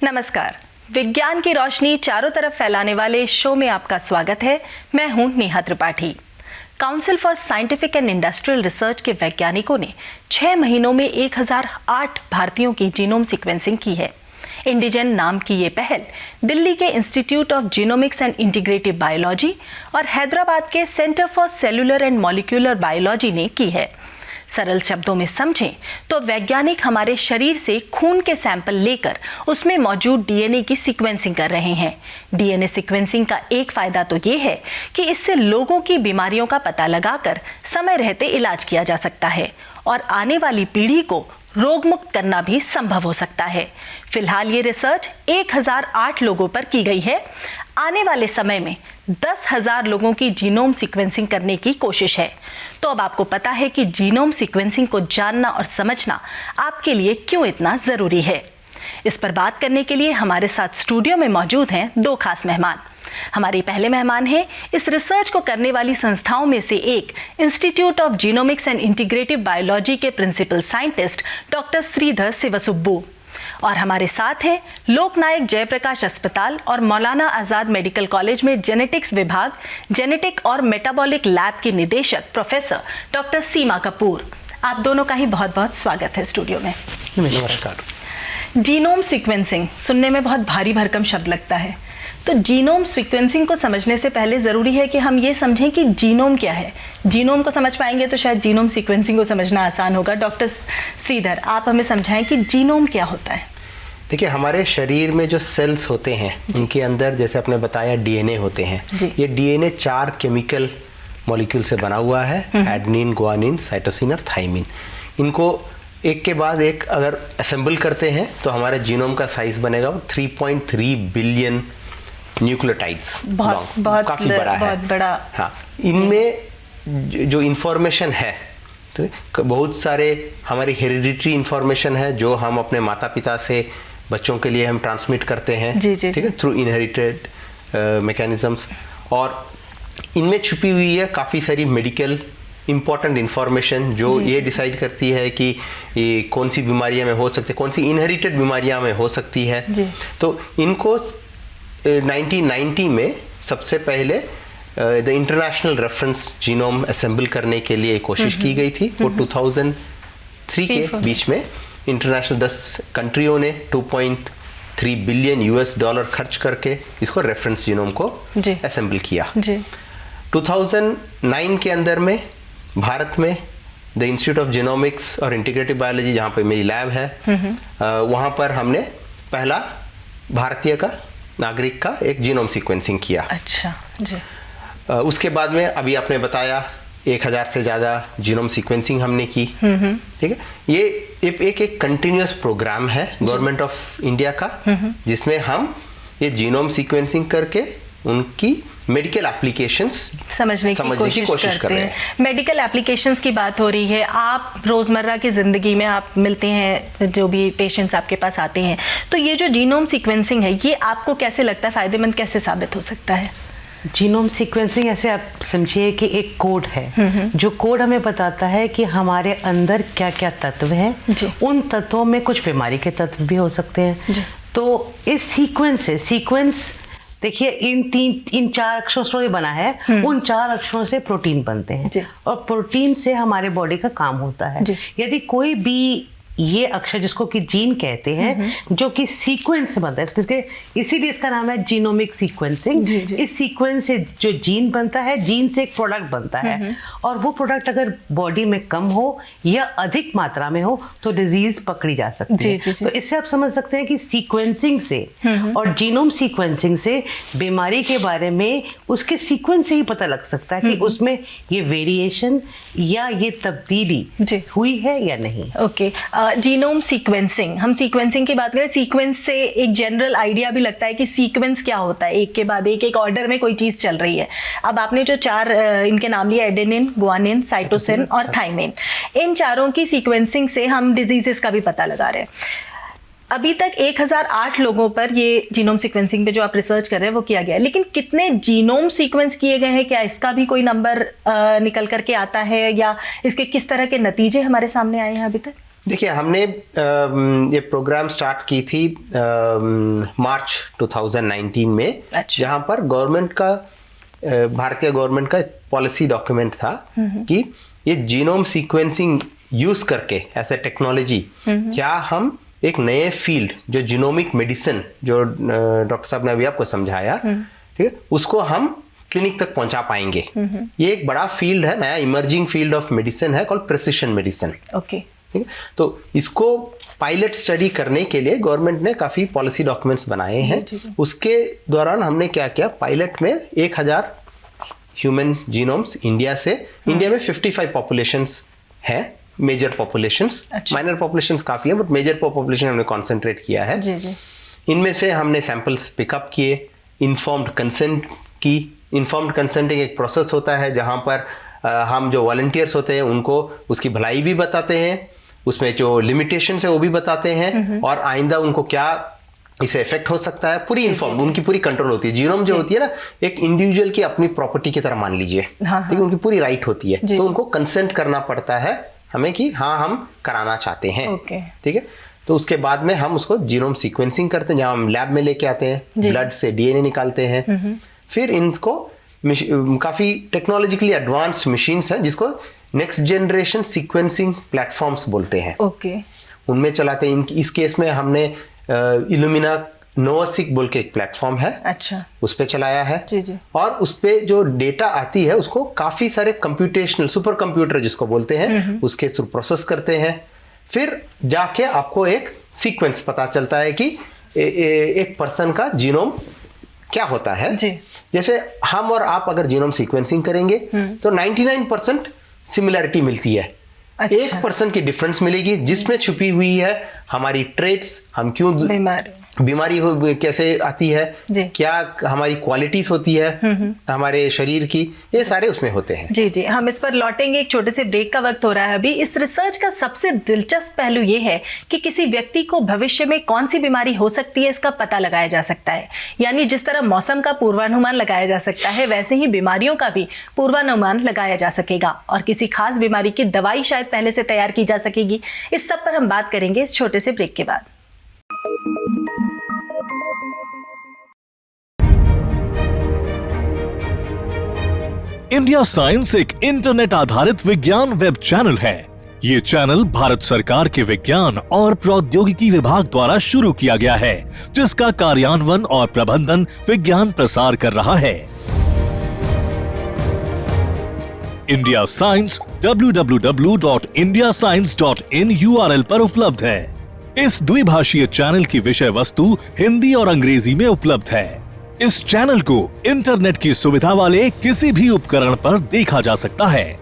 नमस्कार, विज्ञान की रोशनी चारों तरफ फैलाने वाले शो में आपका स्वागत है। मैं हूं Neha Tripathi. Council for scientific and industrial research के वैज्ञानिकों ने 6 महीनों में 1008 भारतीयों की जीनोम सीक्वेंसिंग की है। इंडिजन नाम की ये पहल दिल्ली के institute of genomics and integrative biology और हैदराबाद के centre for cellular and molecular biology ने की है। सरल शब्दों में समझें तो वैज्ञानिक हमारे शरीर से खून के सैंपल लेकर उसमें मौजूद डीएनए की सीक्वेंसिंग कर रहे हैं। डीएनए सीक्वेंसिंग का एक फायदा तो ये है कि इससे लोगों की बीमारियों का पता लगाकर समय रहते इलाज किया जा सकता है और आने वाली पीढ़ी को रोग मुक्त करना भी संभव हो सकता है। फिलहाल ये रिसर्च 1008 लोगों पर की गई है। आने वाले समय में 10,000 लोगों की जीनोम सीक्वेंसिंग करने की कोशिश है। तो अब आपको पता है कि जीनोम सीक्वेंसिंग को जानना और समझना आपके लिए क्यों इतना जरूरी है। इस पर बात करने के लिए हमारे साथ स्टूडियो में मौजूद हैं 2 खास मेहमान। हमारे पहले मेहमान हैं इस रिसर्च को करने वाली संस्थाओं में से एक institute of genomics and integrative biology के प्रिंसिपल साइंटिस्ट डॉक्टर श्रीधर शिवसुब्बू, और हमारे साथ हैं लोकनायक जयप्रकाश अस्पताल और मौलाना आजाद मेडिकल कॉलेज में जेनेटिक्स विभाग, जेनेटिक और मेटाबॉलिक लैब की निदेशक प्रोफेसर डॉक्टर सीमा कपूर। आप दोनों का ही बहुत बहुत स्वागत है स्टूडियो में। नमस्कार। जीनोम सीक्वेंसिंग सुनने में बहुत भारी भरकम शब्द लगता है, तो जीनोम सीक्वेंसिंग को समझने से पहले ज़रूरी है कि हम ये समझें कि जीनोम क्या है। जीनोम को समझ पाएंगे तो शायद जीनोम सीक्वेंसिंग को समझना आसान होगा। डॉक्टर श्रीधर, आप हमें समझाएं कि जीनोम क्या होता है। देखिए, हमारे शरीर में जो सेल्स होते हैं उनके अंदर, जैसे आपने बताया, डीएनए होते हैं। ये डीएनए 4 केमिकल मॉलिक्यूल से बना हुआ है, एडेनिन, गुआनिन, साइटोसिन और थाइमिन। इनको एक के बाद एक अगर असेंबल करते हैं तो हमारे जीनोम का साइज बनेगा 3.3 बिलियन न्यूक्लियोटाइड्स। बहुत काफ़ी बड़ा है, बहुत बड़ा। हाँ, इनमें जो इंफॉर्मेशन है तो बहुत सारे हमारी हेरिडिटरी इंफॉर्मेशन है जो हम अपने माता पिता से बच्चों के लिए हम ट्रांसमिट करते हैं, ठीक है, थ्रू इनहेरिटेड मैकेनिज्म्स। और इनमें छुपी हुई है काफ़ी सारी मेडिकल इम्पॉर्टेंट इंफॉर्मेशन जो ये डिसाइड करती है कि ये कौन सी बीमारियां में हो सकती है, कौन सी इनहेरिटेड बीमारियां में हो सकती है। तो इनको 1990 में सबसे पहले the international reference genome assemble करने के लिए कोशिश की गई थी। वो 2003 के बीच में इंटरनेशनल 10 कंट्रियों ने $2.3 बिलियन US खर्च करके इसको रेफरेंस जीनोम को असेंबल किया। 2009 के अंदर में भारत में द इंस्टीट्यूट ऑफ जीनोमिक्स और इंटीग्रेटिव बायोलॉजी, जहाँ पे मेरी लैब है, वहाँ पर हमने पहला भारतीय का नागरिक का एक जीनोम सीक्वेंसिंग किया। अच्छा जी। उसके बाद में अभी आपने बताया 1000 से ज़्यादा जीनोम सीक्वेंसिंग हमने की, ठीक है। ये एक कंटिन्यूअस प्रोग्राम है गवर्नमेंट ऑफ इंडिया का, जिसमें हम ये जीनोम सीक्वेंसिंग करके उनकी मेडिकल एप्लीकेशंस समझने की कोशिश कर रहे हैं। मेडिकल एप्लीकेशंस की बात हो रही है, आप रोज़मर्रा की ज़िंदगी में आप मिलते हैं, जो भी पेशेंट्स आपके पास आते हैं, तो ये जो जीनोम सीक्वेंसिंग है ये आपको कैसे लगता है, फ़ायदेमंद कैसे साबित हो सकता है? जीनोम सीक्वेंसिंग ऐसे आप समझिए कि एक कोड है, जो कोड हमें बताता है कि हमारे अंदर क्या क्या तत्व हैं। उन तत्वों में कुछ बीमारी के तत्व भी हो सकते हैं। तो इस सीक्वेंस देखिए, इन 4 अक्षरों से बना है। उन 4 अक्षरों से प्रोटीन बनते हैं और प्रोटीन से हमारे बॉडी का काम होता है। यदि कोई भी ये अक्षर, जिसको कि जीन कहते हैं, जो कि सीक्वेंस से बनता है, इसीलिए इसका नाम है जीनोमिक सीक्वेंसिंग। इस सीक्वेंस से जो जीन बनता है, जीन से एक प्रोडक्ट बनता है, और वो प्रोडक्ट अगर बॉडी में कम हो या अधिक मात्रा में हो तो डिजीज पकड़ी जा सकती है। तो इससे आप समझ सकते हैं कि सीक्वेंसिंग से और जीनोम सीक्वेंसिंग से बीमारी के बारे में उसके सीक्वेंस से ही पता लग सकता है कि उसमें ये वेरिएशन या ये तब्दीली हुई है या नहीं। ओके, जीनोम सीक्वेंसिंग, हम सीक्वेंसिंग की बात करें, सीक्वेंस से एक जनरल आइडिया भी लगता है कि सीक्वेंस क्या होता है, एक के बाद एक ऑर्डर में कोई चीज चल रही है। अब आपने जो 4 इनके नाम लिए, एडेनिन, गुआनिन, साइटोसिन और थाइमिन, इन चारों की सीक्वेंसिंग से हम डिजीजेस का भी पता लगा रहे हैं। अभी तक 1008 लोगों पर ये जीनोम सीक्वेंसिंग पे जो आप रिसर्च कर रहे हैं वो किया गया है, लेकिन कितने जीनोम सीक्वेंस किए गए हैं, क्या इसका भी कोई नंबर निकल करके आता है, या इसके किस तरह के नतीजे हमारे सामने आए हैं अभी तक? देखिए, हमने ये प्रोग्राम स्टार्ट की थी मार्च 2019 में। अच्छा। जहाँ पर गवर्नमेंट का भारतीय गवर्नमेंट का पॉलिसी डॉक्यूमेंट था कि ये जीनोम सीक्वेंसिंग यूज करके ऐसे टेक्नोलॉजी क्या हम एक नए फील्ड जो जीनोमिक मेडिसिन, जो डॉक्टर साहब ने अभी आपको समझाया, ठीक है, उसको हम क्लिनिक तक पहुंचा पाएंगे। ये एक बड़ा फील्ड है, नया इमर्जिंग फील्ड ऑफ मेडिसिन है, कॉल्ड प्रिसिशन मेडिसिन। ओके, ठीक है। तो इसको पायलट स्टडी करने के लिए गवर्नमेंट ने काफ़ी पॉलिसी डॉक्यूमेंट्स बनाए हैं। उसके दौरान हमने क्या किया, पायलट में 1000 ह्यूमन जीनोम्स इंडिया में 55 पॉपुलेशंस है, मेजर पॉपुलेशंस। माइनर पॉपुलेशंस काफ़ी है, बट मेजर पॉपुलेशन हमने कॉन्सेंट्रेट किया है। इनमें से हमने सैंपल्स पिकअप किए, इन्फॉर्म्ड कंसेंट की। इन्फॉर्म्ड कंसेंटिंग एक प्रोसेस होता है जहाँ पर हम जो वॉलंटियर्स होते हैं उनको उसकी भलाई भी बताते हैं, उसमें जो लिमिटेशन है वो भी बताते हैं, और आइंदा उनको क्या इसे इफेक्ट हो सकता है, पूरी इन्फॉर्म, उनकी पूरी कंट्रोल होती है। जीनोम जो होती है ना, एक इंडिविजुअल की अपनी प्रॉपर्टी की तरह मान लीजिए, ठीक है, उनकी पूरी राइट होती है। तो उनको कंसेंट करना पड़ता है हमें कि हाँ हम कराना चाहते हैं, ठीक है। तो उसके बाद में हम उसको जीनोम सीक्वेंसिंग करते हैं, जहाँ हम लैब में लेके आते हैं, ब्लड से डीएनए निकालते हैं। फिर इनको काफ़ी टेक्नोलॉजिकली एडवांस्ड मशीन्स हैं जिसको नेक्स्ट जनरेशन सीक्वेंसिंग प्लेटफॉर्म्स बोलते हैं। उनमें चलाते हैं। इस केस में हमने इल्यूमिना नोवासीक बोल के एक प्लेटफॉर्म है, अच्छा, उस पे चलाया है। और उस पे जो डेटा आती है उसको काफ़ी सारे कंप्यूटेशनल सुपर कंप्यूटर जिसको बोलते हैं उसके थ्रू प्रोसेस करते हैं। फिर जाके आपको एक सीक्वेंस पता चलता है कि एक पर्सन का जीनोम क्या होता है। जैसे हम और आप अगर जीनोम सीक्वेंसिंग करेंगे तो 99% सिमिलरिटी मिलती है। अच्छा। 1% की डिफरेंस मिलेगी जिसमें छुपी हुई है हमारी ट्रेट्स, हम क्यों बीमारी कैसे आती है, क्या हमारी क्वालिटीज होती है हमारे शरीर की, ये सारे उसमें होते हैं। जी, हम इस पर लौटेंगे। एक छोटे से ब्रेक का वक्त हो रहा है अभी। इस रिसर्च का सबसे दिलचस्प पहलू ये है कि किसी व्यक्ति को भविष्य में कौन सी बीमारी हो सकती है इसका पता लगाया जा सकता है। यानी जिस तरह मौसम का पूर्वानुमान लगाया जा सकता है, वैसे ही बीमारियों का भी पूर्वानुमान लगाया जा सकेगा, और किसी खास बीमारी की दवाई शायद पहले से तैयार की जा सकेगी। इस सब पर हम बात करेंगे इस छोटे से ब्रेक के बाद। इंडिया साइंस एक इंटरनेट आधारित विज्ञान वेब चैनल है। ये चैनल भारत सरकार के विज्ञान और प्रौद्योगिकी विभाग द्वारा शुरू किया गया है, जिसका कार्यान्वयन और प्रबंधन विज्ञान प्रसार कर रहा है। इंडिया साइंस www.indiascience.in URL पर उपलब्ध है। इस द्विभाषीय चैनल की विषय वस्तु हिंदी और अंग्रेजी में उपलब्ध है। इस चैनल को इंटरनेट की सुविधा वाले किसी भी उपकरण पर देखा जा सकता है।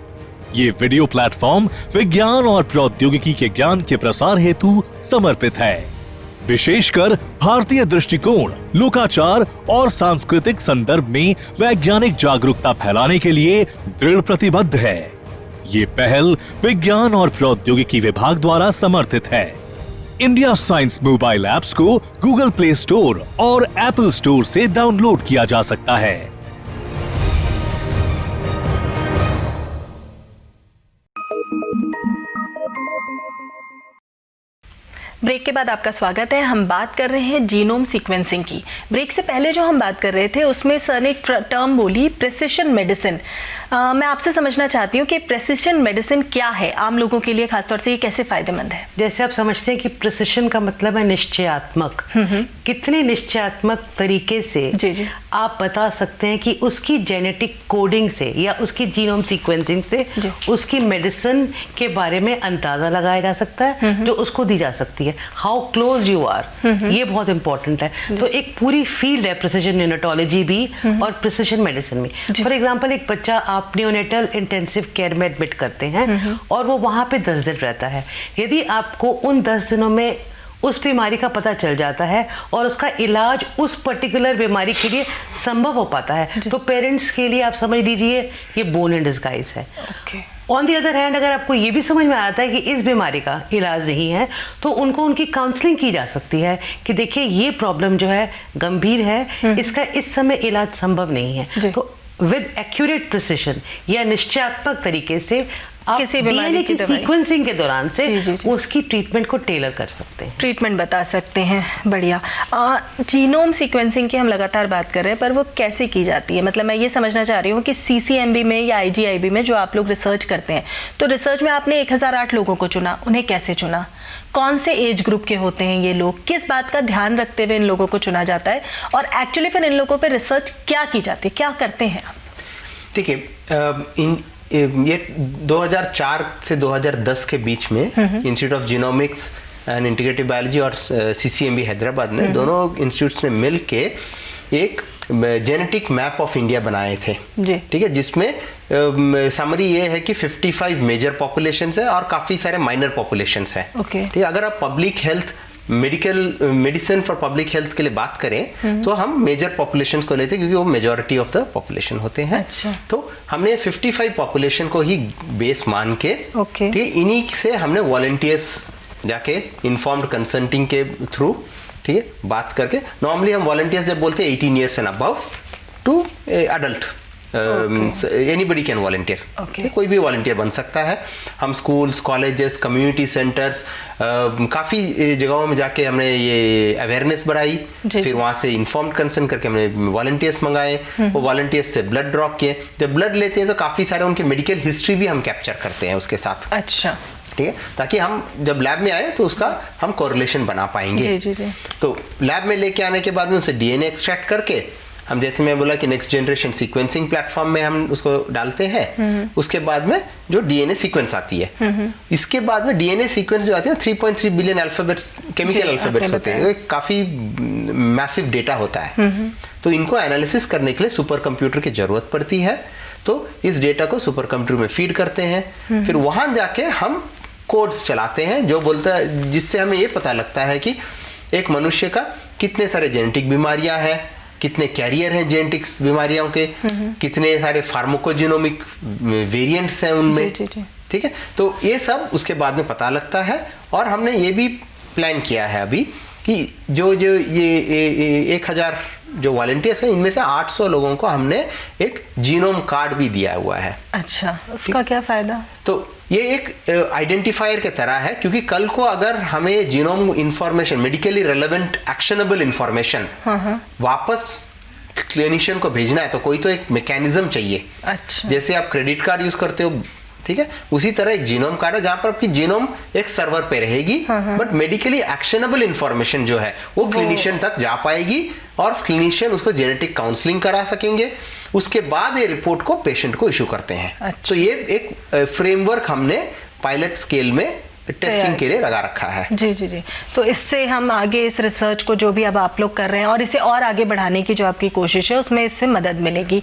ये वीडियो प्लेटफॉर्म विज्ञान और प्रौद्योगिकी के ज्ञान के प्रसार हेतु समर्पित है। विशेषकर भारतीय दृष्टिकोण, लोकाचार और सांस्कृतिक संदर्भ में वैज्ञानिक जागरूकता फैलाने के लिए दृढ़ प्रतिबद्ध है। ये पहल विज्ञान और प्रौद्योगिकी विभाग द्वारा समर्थित है। इंडिया साइंस मोबाइल ऐप्स को गूगल प्ले स्टोर और एप्पल स्टोर से डाउनलोड किया जा सकता है। ब्रेक के बाद आपका स्वागत है। हम बात कर रहे हैं जीनोम सीक्वेंसिंग की। ब्रेक से पहले जो हम बात कर रहे थे उसमें सर ने टर्म बोली प्रिसिशन मेडिसिन। मैं आपसे समझना चाहती हूँ कि प्रिसिशन मेडिसिन क्या है आम लोगों के लिए, खासतौर से ये कैसे फायदेमंद है? जैसे आप समझते हैं कि प्रिसिशन का मतलब है निश्चयात्मक। कितने निश्चयात्मक तरीके से आप बता सकते हैं कि उसकी जेनेटिक कोडिंग से या उसकी जीनोम सीक्वेंसिंग से उसकी मेडिसिन के बारे में अंदाजा लगाया जा सकता है जो उसको दी जा सकती है। हाउ क्लोज यू आर, ये बहुत इंपॉर्टेंट है। तो एक पूरी फील्ड है प्रिसिशन न्यूनेटोलॉजी भी और प्रिसिशन मेडिसिन में। फॉर एग्जांपल, एक बच्चा आप न्यूनेटल इंटेंसिव केयर में एडमिट करते हैं और वो वहाँ पे 10 दिन रहता है। यदि आपको उन 10 दिनों में उस बीमारी का पता चल जाता है और उसका इलाज उस पर्टिकुलर बीमारी के लिए संभव हो पाता है, तो पेरेंट्स के लिए आप समझ लीजिए ये बोन इन डिस्गाइज है। ऑन दी अदर हैंड, अगर आपको ये भी समझ में आता है कि इस बीमारी का इलाज नहीं है, तो उनको उनकी काउंसलिंग की जा सकती है कि देखिए ये प्रॉब्लम जो है गंभीर है, इसका इस समय इलाज संभव नहीं है। तो विद एक्यूरेट प्रिसिशन या निश्चयात्मक तरीके से आप किसी बीमारी डीएनए की दवाई सीक्वेंसिंग के दौरान से जी, जी, जी। उसकी ट्रीटमेंट को टेलर कर सकते हैं, ट्रीटमेंट बता सकते हैं। बढ़िया। जीनोम सीक्वेंसिंग की हम लगातार बात कर रहे हैं, पर वो कैसे की जाती है? मतलब मैं ये समझना चाह रही हूँ कि CCMB में या IGIB में जो आप लोग रिसर्च करते हैं, तो रिसर्च में आपने 1008 लोगों को चुना, उन्हें कैसे चुना? कौन से एज ग्रुप के होते हैं ये लोग? किस बात का ध्यान रखते हुए इन लोगों को चुना जाता है? और एक्चुअली फिर इन लोगों पे रिसर्च क्या की जाती है, क्या करते हैं आप? देखिए, ये 2004 से 2010 के बीच में institute of genomics and integrative biology और CCMB हैदराबाद ने दोनों इंस्टीट्यूट्स ने मिल के एक जेनेटिक मैप ऑफ इंडिया बनाए थे, ठीक है, जिसमें समरी ये है कि 55 मेजर पॉपुलेशंस है और काफ़ी सारे माइनर पॉपुलेशंस हैं। ठीक है, अगर आप public health medicine for public health के लिए बात करें तो हम मेजर पॉपुलेशन को लेते हैं, क्योंकि वो मेजॉरिटी ऑफ द पॉपुलेशन होते हैं। अच्छा। तो हमने 55 पॉपुलेशन को ही बेस मान के, ठीक है, इन्हीं से हमने वॉलंटियर्स जाके इन्फॉर्म्ड कंसल्टिंग के थ्रू, ठीक है, बात करके, नॉर्मली हम वॉलंटियर्स जब बोलते हैं 18 years and above to adult, anybody can volunteer, कोई भी वॉलंटियर बन सकता है। हम स्कूल्स, कॉलेजेस, कम्युनिटी सेंटर्स, काफ़ी जगहों में जाके हमने ये अवेयरनेस बढ़ाई, फिर वहाँ से इन्फॉर्म्ड कंसर्न करके हमने वॉलंटियर्स मंगाए, वो वॉलंटियर्स से ब्लड ड्रॉ किए। जब ब्लड लेते हैं तो काफ़ी सारे उनके मेडिकल हिस्ट्री भी हम कैप्चर करते हैं उसके साथ। अच्छा, ठीक है, ताकि हम जब लैब में आए तो उसका हम कोरिलेशन बना पाएंगे। जी। तो लैब में लेके आने के बाद में उनसे DNA एक्सट्रैक्ट करके हम, जैसे मैं बोला कि नेक्स्ट जनरेशन सीक्वेंसिंग प्लेटफॉर्म में हम उसको डालते हैं, उसके बाद में जो DNA सीक्वेंस आती है, इसके बाद में DNA सीक्वेंस जो आती है 3.3 बिलियन अल्फाबेट्स, केमिकल अल्फाबेट्स होते हैं, काफ़ी मैसिव डेटा होता है। तो इनको एनालिसिस करने के लिए सुपर कंप्यूटर की जरूरत पड़ती है। तो इस डेटा को सुपर कंप्यूटर में फीड करते हैं, फिर वहाँ जाके हम कोड्स चलाते हैं जो बोलता है, जिससे हमें ये पता लगता है कि एक मनुष्य का कितने सारे जेनेटिक बीमारियां हैं, कितने कैरियर हैं जेनेटिक्स बीमारियों के, कितने सारे फार्माकोजिनोमिक वेरिएंट्स हैं उनमें, ठीक है। तो ये सब उसके बाद में पता लगता है। और हमने ये भी प्लान किया है अभी कि जो ये 1000 जो वॉलंटियर्स हैं, इनमें से 800 लोगों को हमने एक जीनोम कार्ड भी दिया हुआ है। अच्छा, उसका क्या फायदा? तो ये एक आइडेंटिफायर के तरह है, क्योंकि कल को अगर हमें genome information, medically relevant actionable information वापस क्लिनिशियन को भेजना है तो कोई तो एक मैकेनिज्म चाहिए। अच्छा। जैसे आप क्रेडिट कार्ड यूज करते हो, ठीक है, उसी तरह एक जीनोम कार्ड है जहां पर आपकी जीनोम एक सर्वर पे रहेगी, बट मेडिकली एक्शनेबल इंफॉर्मेशन जो है वो क्लिनिशियन तक जा पाएगी और क्लिनिशियन उसको जेनेटिक काउंसलिंग करा सकेंगे। उसके बाद ये रिपोर्ट को पेशेंट को इशू करते हैं। अच्छा। तो ये एक फ्रेमवर्क हमने पायलट स्केल में टेस्टिंग के लिए लगा रखा है। जी। तो इससे हम आगे इस रिसर्च को जो भी अब आप लोग कर रहे हैं और इसे और आगे बढ़ाने की जो आपकी कोशिश है उसमें इससे मदद मिलेगी।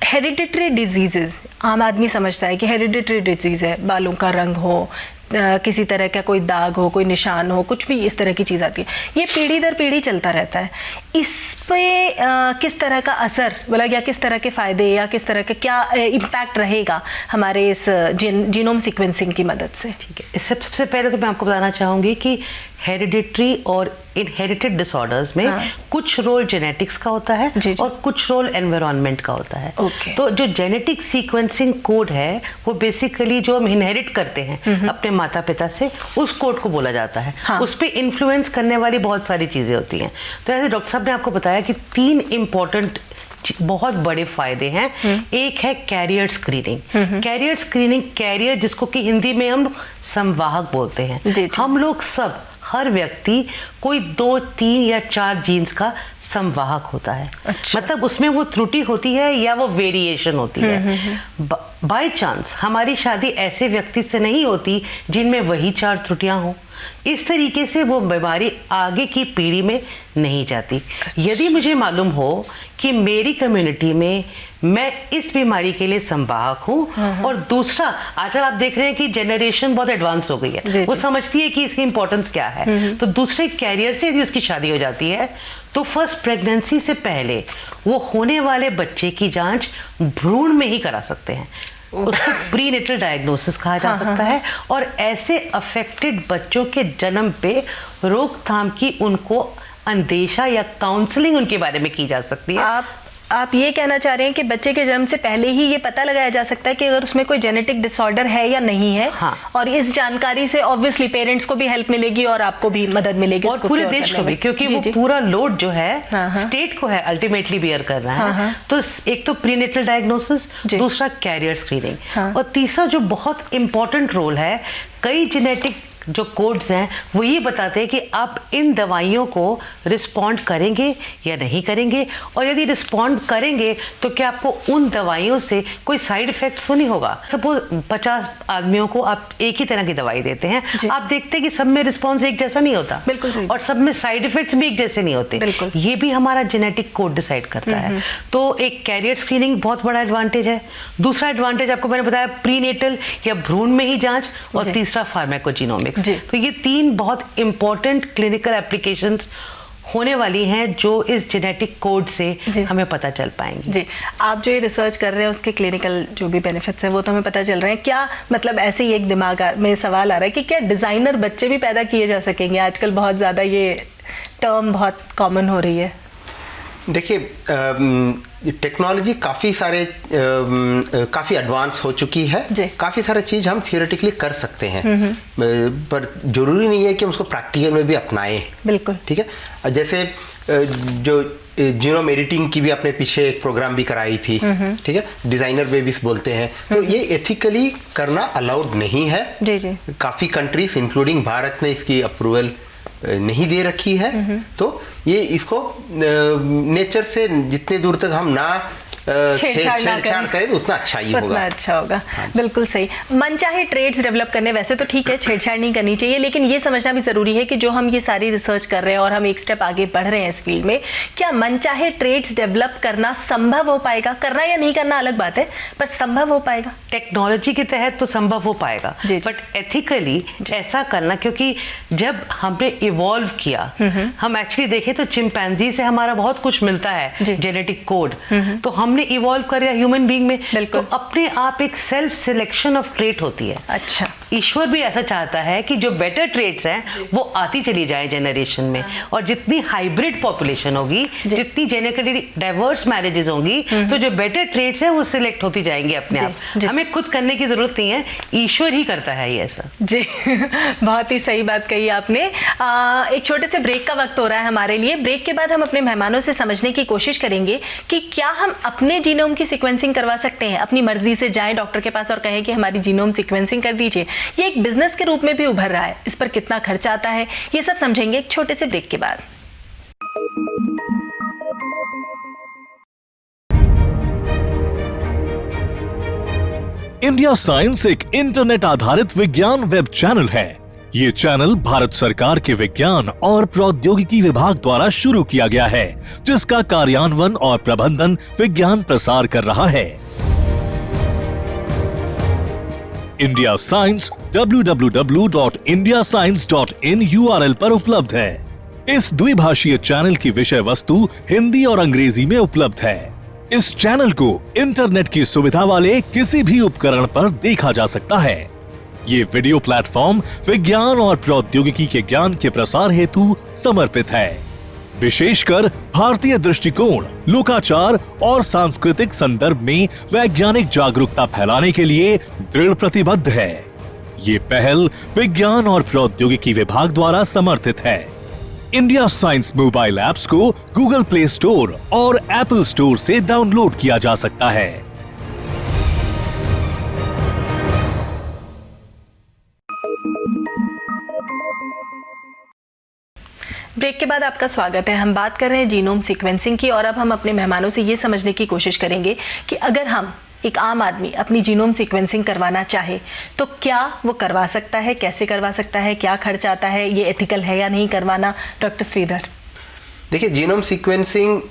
हेरिडिटरी डिजीजेस, आम आदमी समझता है कि हेरिडिटरी डिजीज है, बालों का रंग हो, किसी तरह का कोई दाग हो, कोई निशान हो, कुछ भी इस तरह की चीज़ आती है, ये पीढ़ी दर पीढ़ी चलता रहता है। इस पे किस तरह का असर, बोला या किस तरह के फ़ायदे या किस तरह का क्या इम्पैक्ट रहेगा हमारे इस जीनोम सीक्वेंसिंग की मदद से? ठीक है, इससे सबसे पहले तो मैं आपको बताना चाहूँगी कि हेरिडिटरी और इनहेरिटेड डिसऑर्डर्स में कुछ रोल जेनेटिक्स का होता है और कुछ रोल एनवायरनमेंट का होता है। तो जो जेनेटिक सीक्वेंसिंग कोड है वो बेसिकली जो हम इनहेरिट करते हैं अपने माता पिता से, उस कोड को बोला जाता है। उस पर इन्फ्लुएंस करने वाली बहुत सारी चीज़ें होती हैं। तो ऐसे डॉक्टर साहब ने आपको बताया कि 3 इम्पोर्टेंट बहुत बड़े फायदे हैं। एक है carrier screening. Carrier screening, carrier जिसको कि हिंदी में हम संवाहक बोलते हैं। हम लोग सब, हर व्यक्ति कोई 2, 3 या 4 जीन्स का संवाहक होता है। अच्छा। मतलब उसमें वो त्रुटि होती है या वो वेरिएशन होती है। बाय चांस हमारी शादी ऐसे व्यक्ति से नहीं होती जिनमें वही 4 त्रुटियां हों। इस तरीके से वो बीमारी आगे की पीढ़ी में नहीं जाती। यदि मुझे मालूम हो कि मेरी कम्युनिटी में मैं इस बीमारी के लिए संवाहक हूँ, और दूसरा, आजकल आप देख रहे हैं कि जनरेशन बहुत एडवांस हो गई है, वो समझती है कि इसकी इंपॉर्टेंस क्या है। तो दूसरे कैरियर से यदि उसकी शादी हो जाती है तो फर्स्ट प्रेगनेंसी से पहले वो होने वाले बच्चे की जांच भ्रूण में ही करा सकते हैं। उसको प्रीनेटल डायग्नोसिस कहा जा सकता है। और ऐसे अफेक्टेड बच्चों के जन्म पे रोकथाम की उनको अंदेशा या काउंसलिंग उनके बारे में की जा सकती है। आप ये कहना चाह रहे हैं कि बच्चे के जन्म से पहले ही ये पता लगाया जा सकता है कि अगर उसमें कोई जेनेटिक डिसऑर्डर है या नहीं है। हाँ। और इस जानकारी से ऑब्वियसली पेरेंट्स को भी हेल्प मिलेगी और आपको भी मदद मिलेगी और पूरे देश को भी, क्योंकि वो पूरा लोड जो है स्टेट को है अल्टीमेटली बियर करना है। तो एक तो प्रीनेटल डायग्नोसिस, दूसरा कैरियर स्क्रीनिंग, और तीसरा जो बहुत इंपॉर्टेंट रोल है, कई जेनेटिक जो कोड्स हैं वो ये बताते हैं कि आप इन दवाइयों को रिस्पॉन्ड करेंगे या नहीं करेंगे, और यदि रिस्पॉन्ड करेंगे तो क्या आपको उन दवाइयों से कोई साइड इफेक्ट तो नहीं होगा। सपोज 50 आदमियों को आप एक ही तरह की दवाई देते हैं, आप देखते हैं कि सब में रिस्पॉन्स एक जैसा नहीं होता, बिल्कुल, और सब में साइड इफेक्ट्स भी एक जैसे नहीं होते। ये भी हमारा जेनेटिक कोड डिसाइड करता है। तो एक कैरियर स्क्रीनिंग बहुत बड़ा एडवांटेज है। दूसरा एडवांटेज आपको मैंने बताया प्रीनेटल या भ्रूण में ही जांच, और तीसरा फार्माकोजीनोमिक्स। तो ये 3 बहुत इंपॉर्टेंट क्लिनिकल एप्लीकेशंस होने वाली हैं जो इस जेनेटिक कोड से हमें पता चल पाएंगी। जी, आप जो ये रिसर्च कर रहे हैं उसके क्लिनिकल जो भी बेनिफिट्स हैं वो तो हमें पता चल रहे हैं। क्या मतलब ऐसे ही एक दिमाग में सवाल आ रहा है कि क्या डिजाइनर बच्चे भी पैदा किए जा सकेंगे? आजकल बहुत ज़्यादा ये टर्म बहुत कॉमन हो रही है। देखिए, टेक्नोलॉजी काफ़ी एडवांस हो चुकी है। काफ़ी सारे चीज़ हम थियोरेटिकली कर सकते हैं, पर जरूरी नहीं है कि हम उसको प्रैक्टिकल में भी अपनाएं। बिल्कुल ठीक है। जैसे जो जीनोम एडिटिंग की भी आपने पीछे एक प्रोग्राम भी कराई थी, ठीक है, डिजाइनर बेबीज बोलते हैं, तो ये एथिकली करना अलाउड नहीं है। जी। काफ़ी कंट्रीज इंक्लूडिंग भारत ने इसकी अप्रूवल नहीं दे रखी है। तो ये इसको नेचर से जितने दूर तक हम ना छेड़छाड़ करें उतना अच्छा ही होगा, उतना अच्छा होगा। बिल्कुल सही। मनचाहे ट्रेड्स डेवलप करने, वैसे तो ठीक है छेड़छाड़ नहीं करनी चाहिए, लेकिन ये समझना भी जरूरी है कि जो हम ये सारी रिसर्च कर रहे हैं और हम एक स्टेप आगे बढ़ रहे हैं इस फील्ड में, क्या मनचाहे ट्रेड्स डेवलप करना संभव हो पाएगा? करना या नहीं करना अलग बात है, पर संभव हो पाएगा? टेक्नोलॉजी के तहत तो संभव हो पाएगा, बट एथिकली ऐसा करना, क्योंकि जब हमने इवॉल्व किया, हम एक्चुअली देखें तो चिंपैंजी से हमारा बहुत कुछ मिलता है जेनेटिक कोड, तो हमने इवॉल्व कर ह्यूमन बीइंग में, तो अपने आप एक सेल्फ सिलेक्शन ऑफ ट्रेट होती है। अच्छा, ईश्वर भी ऐसा चाहता है कि जो बेटर ट्रेट्स हैं वो आती चली जाए जनरेशन में, और जितनी हाइब्रिड पॉपुलेशन होगी, जितनी जेनेटिकली डाइवर्स मैरिजेस होंगी, तो जो बेटर ट्रेट्स हैं वो सिलेक्ट होती जाएंगी अपने आप। हमें खुद करने की जरूरत नहीं है, ईश्वर ही करता है ये ऐसा। जी बहुत ही सही बात कही आपने। एक छोटे से ब्रेक का वक्त हो रहा है हमारे लिए। ब्रेक के बाद हम अपने मेहमानों से समझने की कोशिश करेंगे कि क्या हम अपने जीनोम की सीक्वेंसिंग करवा सकते हैं। अपनी मर्जी से जाएं डॉक्टर के पास और कहें कि हमारी जीनोम सीक्वेंसिंग कर दीजिए। ये एक बिजनेस के रूप में भी उभर रहा है, इस पर कितना खर्चा आता है, ये सब समझेंगे एक छोटे से ब्रेक के बाद। इंडिया साइंस एक इंटरनेट आधारित विज्ञान वेब चैनल है। ये चैनल भारत सरकार के विज्ञान और प्रौद्योगिकी विभाग द्वारा शुरू किया गया है, जिसका कार्यान्वयन और प्रबंधन विज्ञान प्रसार कर रहा है। इंडिया साइंस www.indiascience.in URL पर उपलब्ध है। इस द्विभाषीय चैनल की विषय वस्तु हिंदी और अंग्रेजी में उपलब्ध है। इस चैनल को इंटरनेट की सुविधा वाले किसी भी उपकरण पर देखा जा सकता है। ये वीडियो प्लेटफॉर्म विज्ञान और प्रौद्योगिकी के ज्ञान के प्रसार हेतु समर्पित है। विशेषकर भारतीय दृष्टिकोण, लोकाचार और सांस्कृतिक संदर्भ में वैज्ञानिक जागरूकता फैलाने के लिए दृढ़ प्रतिबद्ध है। ये पहल विज्ञान और प्रौद्योगिकी विभाग द्वारा समर्थित है। इंडिया साइंस मोबाइल ऐप्स को गूगल प्ले स्टोर और एप्पल स्टोर से डाउनलोड किया जा सकता है। ब्रेक के बाद आपका स्वागत है। हम बात कर रहे हैं जीनोम सीक्वेंसिंग की, और अब हम अपने मेहमानों से ये समझने की कोशिश करेंगे कि अगर हम एक आम आदमी अपनी जीनोम सीक्वेंसिंग करवाना चाहे तो क्या वो करवा सकता है, कैसे करवा सकता है, क्या खर्च आता है, ये एथिकल है या नहीं करवाना। डॉक्टर श्रीधर, देखिए, जीनोम सीक्वेंसिंग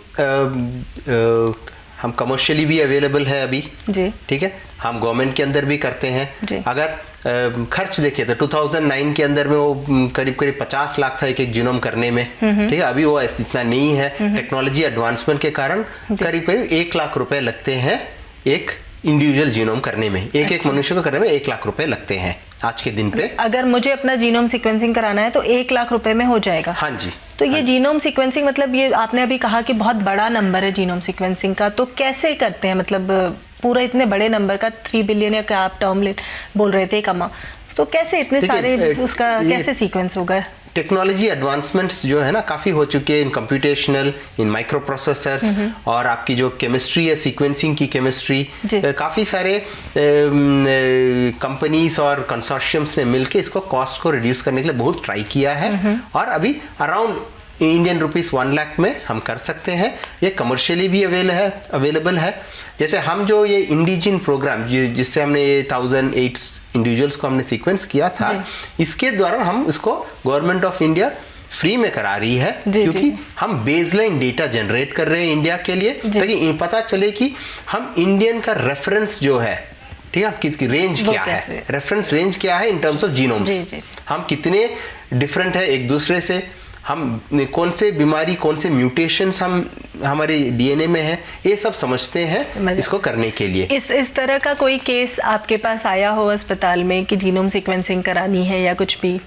हम कमर्शियली भी अवेलेबल है अभी जी, ठीक है, हम गवर्नमेंट के अंदर भी करते हैं। अगर खर्च देखिए तो 2009 के अंदर में वो करीब 50 लाख था एक जीनोम करने में, ठीक है, अभी वो इतना नहीं है। टेक्नोलॉजी एडवांसमेंट के कारण करीब 1 लाख रुपए लगते हैं एक इंडिविजुअल जीनोम करने में, एक मनुष्य को करने में 1 लाख रुपए लगते हैं। आज के दिन पे। अगर मुझे अपना जीनोम सीक्वेंसिंग कराना है तो 1 लाख रुपए में हो जाएगा? हाँ जी। तो ये जीनोम सीक्वेंसिंग मतलब ये आपने अभी कहा कि बहुत बड़ा नंबर है जीनोम सीक्वेंसिंग का, तो कैसे करते हैं? मतलब पूरा इतने बड़े नंबर का 3 बिलियन या क्या आप टर्म बोल रहे थे एक अमाउंट, तो कैसे इतने सारे उसका कैसे सीक्वेंस होगा? टेक्नोलॉजी एडवांसमेंट्स जो है ना काफ़ी हो चुके हैं इन कंप्यूटेशनल, इन माइक्रो प्रोसेसर्स, और आपकी जो केमिस्ट्री है, सीक्वेंसिंग की केमिस्ट्री, काफ़ी सारे कंपनीज और कंसोर्शियम्स ने मिलकर इसको कॉस्ट को रिड्यूस करने के लिए बहुत ट्राई किया है, और अभी अराउंड इंडियन रुपीस 1 लाख में हम कर सकते हैं। ये कमर्शियली भी अवेलेबल है। जैसे हम जो ये इंडिजिन प्रोग्राम जिससे हमने ये 1008 इंडिविजुअल्स को हमने सीक्वेंस किया था, इसके द्वारा हम इसको गवर्नमेंट ऑफ इंडिया फ्री में करा रही है, क्योंकि हम बेसलाइन डेटा जनरेट कर रहे हैं इंडिया के लिए, ताकि पता चले कि हम इंडियन का रेफरेंस जो है, ठीक है, किसकी रेंज क्या है, रेफरेंस रेंज क्या है इन टर्म्स ऑफ जीनोम्स, हम कितने डिफरेंट है एक दूसरे से, हम कौन से बीमारी, कौन से म्यूटेशंस हम हमारे डीएनए में है, ये सब समझते हैं इसको करने के लिए। इस तरह का कोई केस आपके पास आया हो अस्पताल में कि जीनोम सीक्वेंसिंग करानी है या कुछ भी?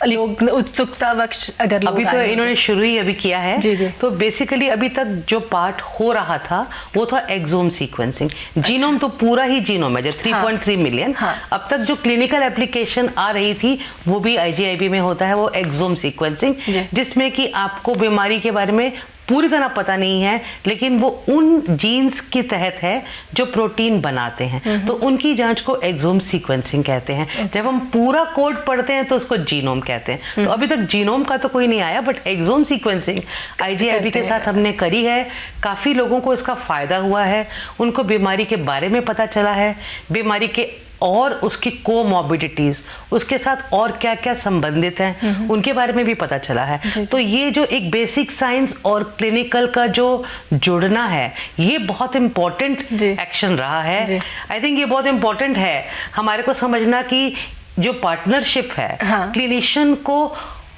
लोग उत्सुकता वक्त अगर अभी तो इन्होंने शुरू ही अभी किया है। जी। तो बेसिकली अभी तक जो पार्ट हो रहा था वो था एक्सोम सीक्वेंसिंग। जीनोम तो पूरा ही जीनोम है जो 3.3 मिलियन। अब तक जो क्लिनिकल एप्लीकेशन आ रही थी वो भी IGIB में होता है, वो एक्सोम सीक्वेंसिंग, जिसमें कि आपको बीमारी के बारे में पूरी तरह पता नहीं है, लेकिन वो उन जीन्स के तहत है जो प्रोटीन बनाते हैं, तो उनकी जांच को एक्सोम सीक्वेंसिंग कहते हैं। जब हम पूरा कोड पढ़ते हैं तो उसको जीनोम कहते हैं। तो अभी तक जीनोम का तो कोई नहीं आया, बट एक्सोम सीक्वेंसिंग IGIB के साथ हमने करी है। काफ़ी लोगों को इसका फ़ायदा हुआ है, उनको बीमारी के बारे में पता चला है, बीमारी के और उसकी कोमॉर्बिडिटीज, उसके साथ और क्या क्या संबंधित हैं उनके बारे में भी पता चला है। तो ये जो एक बेसिक साइंस और क्लिनिकल का जो जुड़ना है, ये बहुत इम्पोर्टेंट एक्शन रहा है। आई थिंक ये बहुत इम्पोर्टेंट है हमारे को समझना कि जो पार्टनरशिप है क्लिनिशियन को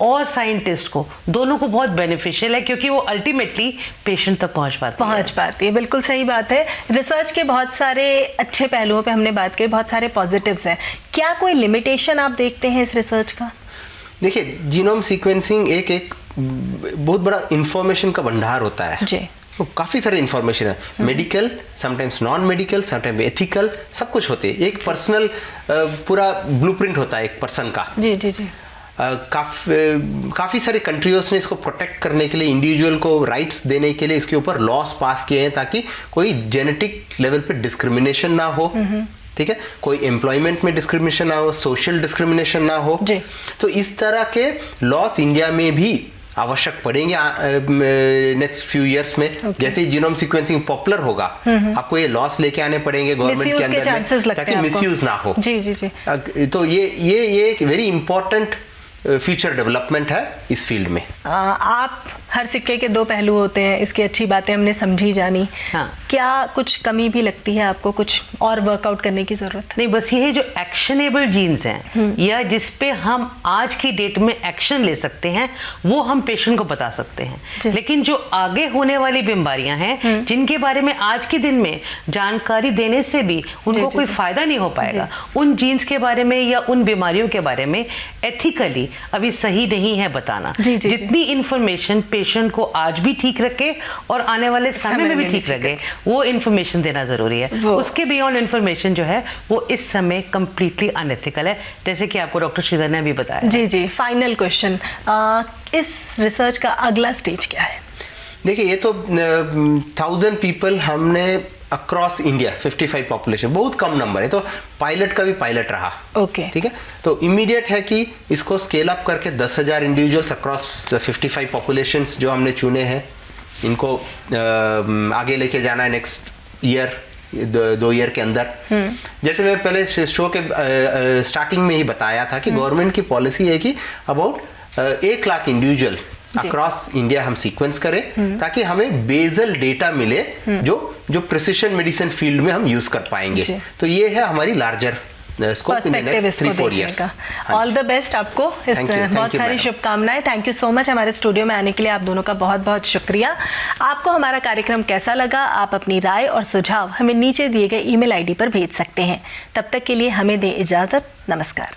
और साइंटिस्ट को, दोनों को बहुत बेनिफिशियल है, क्योंकि वो अल्टीमेटली पेशेंट तक पहुंच पाती है। बिल्कुल सही बात है। रिसर्च के बहुत सारे अच्छे पहलुओं पे हमने बात की, बहुत सारे पॉजिटिव्स हैं। क्या कोई लिमिटेशन आप देखते हैं इस रिसर्च का? देखिए, जीनोम सीक्वेंसिंग एक बहुत बड़ा इंफॉर्मेशन का भंडार होता है जी। तो काफ़ी सारे इंफॉर्मेशन है, medical, sometimes non medical, sometimes ethical, सब कुछ होते हैं। एक पर्सनल पूरा ब्लूप्रिंट होता है एक पर्सन का। जी जी जी। काफ़ी सारे कंट्रीज ने इसको प्रोटेक्ट करने के लिए, इंडिविजुअल को राइट्स देने के लिए इसके ऊपर लॉस पास किए हैं, ताकि कोई जेनेटिक लेवल पे डिस्क्रिमिनेशन ना हो, ठीक है, कोई एम्प्लॉयमेंट में डिस्क्रिमिनेशन ना हो, सोशल डिस्क्रिमिनेशन ना हो। तो इस तरह के लॉस इंडिया में भी आवश्यक पड़ेंगे नेक्स्ट फ्यू इयर्स में। जैसे जीनोम सीक्वेंसिंग पॉपुलर होगा, आपको ये लॉस लेके आने पड़ेंगे गवर्नमेंट के अंदर में, ताकि मिसयूज ना हो। जी जी जी। तो ये एक वेरी इंपॉर्टेंट फ्यूचर डेवलपमेंट है इस फील्ड में। आप हर सिक्के के दो पहलू होते हैं, इसकी अच्छी बातें हमने समझी जानी। क्या कुछ कमी भी लगती है आपको, कुछ और वर्कआउट करने की जरूरत? नहीं, बस ये है जो एक्शनेबल जीन्स हैं या जिस पे हम आज की डेट में एक्शन ले सकते हैं, वो हम पेशेंट को बता सकते हैं। लेकिन जो आगे होने वाली बीमारियां हैं जिनके बारे में आज के दिन में जानकारी देने से भी उनको कोई फायदा नहीं हो पाएगा, उन जीन्स के बारे में या उन बीमारियों के बारे में एथिकली अभी सही नहीं है बताना। जितनी इंफॉर्मेशन पेशेंट को आज भी ठीक रखे और आने वाले समय में भी ठीक रखे, वो इंफॉर्मेशन देना जरूरी है। उसके बियॉन्ड इंफॉर्मेशन जो है वो इस समय कंप्लीटली अनएथिकल है, जैसे कि आपको डॉक्टर श्रीधर ने अभी बताया। जी जी। फाइनल क्वेश्चन, इस रिसर्च का अगला स्टेज क्या है? देखिए, ये तो 1000 पीपल हमने अक्रॉस इंडिया, 55 पॉपुलेशन, बहुत कम नंबर है, तो पायलट का भी पायलट रहा। ओके, ठीक है। तो इमीडिएट है कि इसको स्केल अप करके 10,000 इंडिविजुअल्स अक्रॉस 55 पॉपुलेशंस जो हमने चुने हैं, इनको आगे लेके जाना है नेक्स्ट ईयर, 2 ईयर के अंदर। जैसे मैं पहले शो के स्टार्टिंग में ही बताया था कि गवर्नमेंट की पॉलिसी है कि about 1 lakh individual across India हम सीक्वेंस करें, ताकि हमें बेसल डेटा मिले जो प्रिसिशन मेडिसिन फील्ड में हम यूज कर पाएंगे। तो ये है हमारी larger scope in next 3-4 years. All the best आपको, बहुत सारी शुभकामनाएं। थैंक यू सो मच हमारे स्टूडियो में आने के लिए, आप दोनों का बहुत बहुत शुक्रिया। आपको हमारा कार्यक्रम कैसा लगा, आप अपनी राय और सुझाव हमें नीचे दिए गए ईमेल आईडी पर भेज सकते हैं। तब तक के लिए हमें दें इजाजत। नमस्कार।